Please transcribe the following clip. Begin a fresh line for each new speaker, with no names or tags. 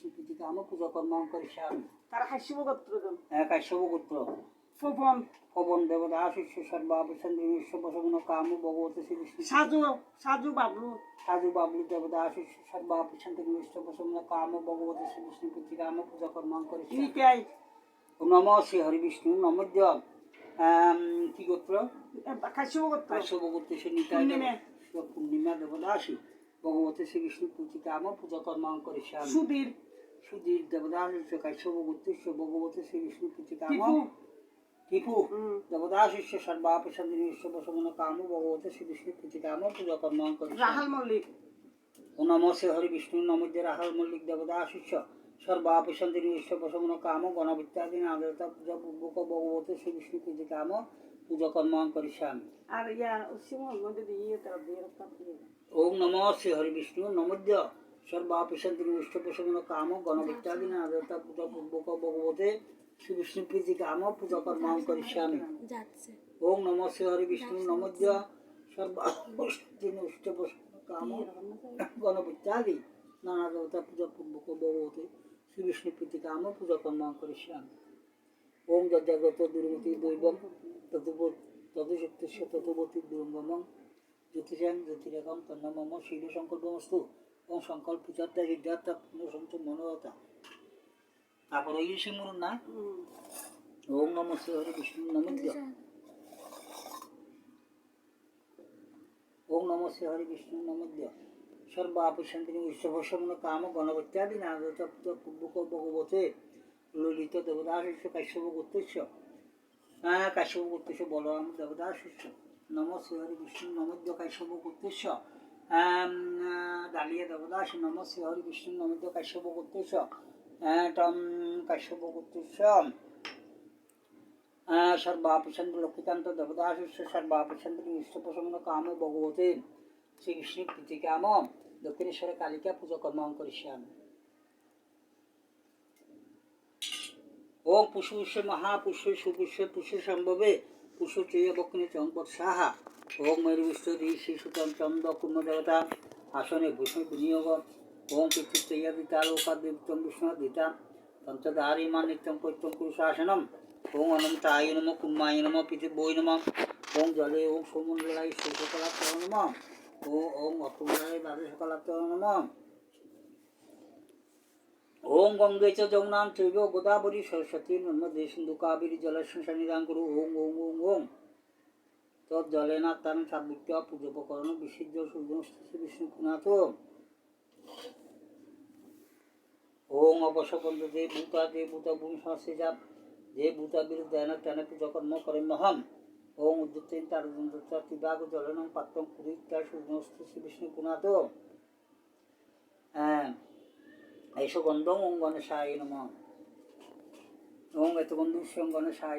বিষ্ণু প্রীতি কাম পূজা কর্ম করিষ্যামি।
তারা কাশ্যপ গোত্র
কাশ্যপ গোত্র
পবন
পবন দেবতা শিষ্য সর্বাপসন্দ্র বসগুণ কাম ভগবতী শ্রী বিষ্ণু।
সাজু সাজু বাবলু
সাধু বাবলু দেবতা শিষ্য সর্বাপসন্দ্র বসগুণ কাম ভগবতী শ্রী বিষ্ণু প্রীতি কাম পূজা কর্ম করিষ্যামি।
নিতাই
নম শ্রী হরি বিষ্ণু নমঃ। কি গোত্র?
কাশ্যপ গোত্র
কাশ্যপ গোত্র সে নিতাই পূর্ণিমা দেবদাসী ভগবতী শ্রী বিষ্ণু প্রীতি কাম পূজা কর্ম করিষ্যামি।
সুধীর
সুধীর দেবদাসী কাশ্যপ গোত্র ভগবতী শ্রী বিষ্ণু প্রীতি কাম।
টিপু
টিপু দেবদাসী সর্বাপসন্দ্র বসগুণ কাম ভগবতী শ্রী বিষ্ণু প্রীতি কাম পূজা কর্ম করিষ্যামি।
রাহাল মল্লিক
নম শ্রী হরি বিষ্ণু নমঃ। রাহাল মল্লিক দেবদাসী সর্বাপসন্দ্র বসগুণ কাম গণবিত্যাদি নাগরিকতা পূজা পূর্বক ভগবতী শ্রী বিষ্ণু প্রীতি কাম পূজা কর্ম করিষ্যামি।
আর ইয়া সিমল মধ্যে দিয়ে তারা দিয়ে রাখতাম।
ওম নম শ্রী হরি বিষ্ণু নমঃ। সর্বাপসন্দ্র বসগুণ কাম গণবিত্যাদি নাগরিকতা পূজা পূর্বক ভগবতী শ্রী বিষ্ণু প্রীতি কাম পূজা কর্ম করিষ্যামি। ওম নম শ্রী হরি বিষ্ণু নমঃ। সর্বাপসন্দ্র বসগুণ কাম গণবিত্যাদি নানা দেবতা পূজা পূর্বক ভগবতী শ্রী বিষ্ণু প্রীতি কাম পূজা কর্ম করিষ্যামি। ওম যজ্ঞাগত দুর্মতি দৈবম তদশক্তিস্য ততবতী দুর্গমং জ্যোতিষাং জ্যোতিরেকম তন্নমম শীল সংকল্পমস্তু এবং সংকল্প পূজার্থা সিদ্ধার্থা পুণ্যসন্ত মনোরথা। তারপরে এই সিমরুন না। ওম নম শ্রী হরি বিষ্ণু নমঃ। ওম নম শ্রী হরি বিষ্ণু নমঃ। সর্বাপসন্দ্র বিশ্বভসমন কাম গণপত্যাদি নাগরিকতা পূজা পূর্বক ভগবতে ললিত দেবদাসস্য কাশ্যপ গোত্রস্য কাশ্যপ গোত্রস্য বলরাম দেবদাসস্য। নম শ্রী হরি বিষ্ণু নমঃ। কাশ্যপ গোত্রস্য ডালিয়া দেবদাস নম শ্রী হরি বিষ্ণু নমঃ। কাশ্যপ গোত্রস্য কাশ্যপ গোত্রস্য সর্বাপসন্দ্র লক্ষ্মীকান্ত দেবদাসস্য সর্বাপসন্দ্র বিশ্বপ্রসন্ন কাম ভগবতে শ্রী বিষ্ণু প্রীতি কাম দক্ষিণেশ্বরে কালিকা পূজা কর্ম করিষ্যামি। ওম পুষ্পস্য মহাপুষ্প সুপুষ্য পুষ্প সম্ভবে পুষ্প চৈয় বক্ষিণে চম্পৎসাহা। ওম ময়ূরবিষ্ট শ্রী সুতম চন্দ্র কুর্ম দেবতা আসনে ভূষণ বিনিয়োগ। ওম পিতৃত্বয়া দিতা লোকাদ্বিতম বিষ্ণুদিতা তন্ত্রধারিমা নিত্যম কৈত্যম কুরুশাসনম। ওম অনন্তায় নম কুর্মায় নম পৃথিবৈ নম। ওম জলে ওম সৌমণ্ডলায় সৌসকলাত্র নম। ওম অপুমলায় দ্বাদশকলাত্র নম। ওম গঙ্গে চ যমুনাং চৈব গোদাবরী সরস্বতী নর্মদে সিন্ধু কাবেরী জলেস্মিन् সন্নিধান কুরু। ওম ওম ওম ওম তজ্জলেনাত্তাং সাদ্ভিক্ত্বা পূজোপকরণ বিশুদ্ধ সূর্যনস্তুতি বিষ্ণু পুনাথ। ওম অবশবন্ধ যে ভূতা ভূমি সংস্থে যা যে ভূতা বিরুদ্ধেন তেনে পূজা কর্ম করেম্যহম। ওম উদ্যুতেন তারদন্তা তিবাগ জলনং পাত্রং পুরীত্যা সূর্যনস্তুতি বিষ্ণু পুনাথ। এসো গন্ধম ওম গণেশায় নমঃ। ওম এত গন্ধুষ্যং গণেশায়।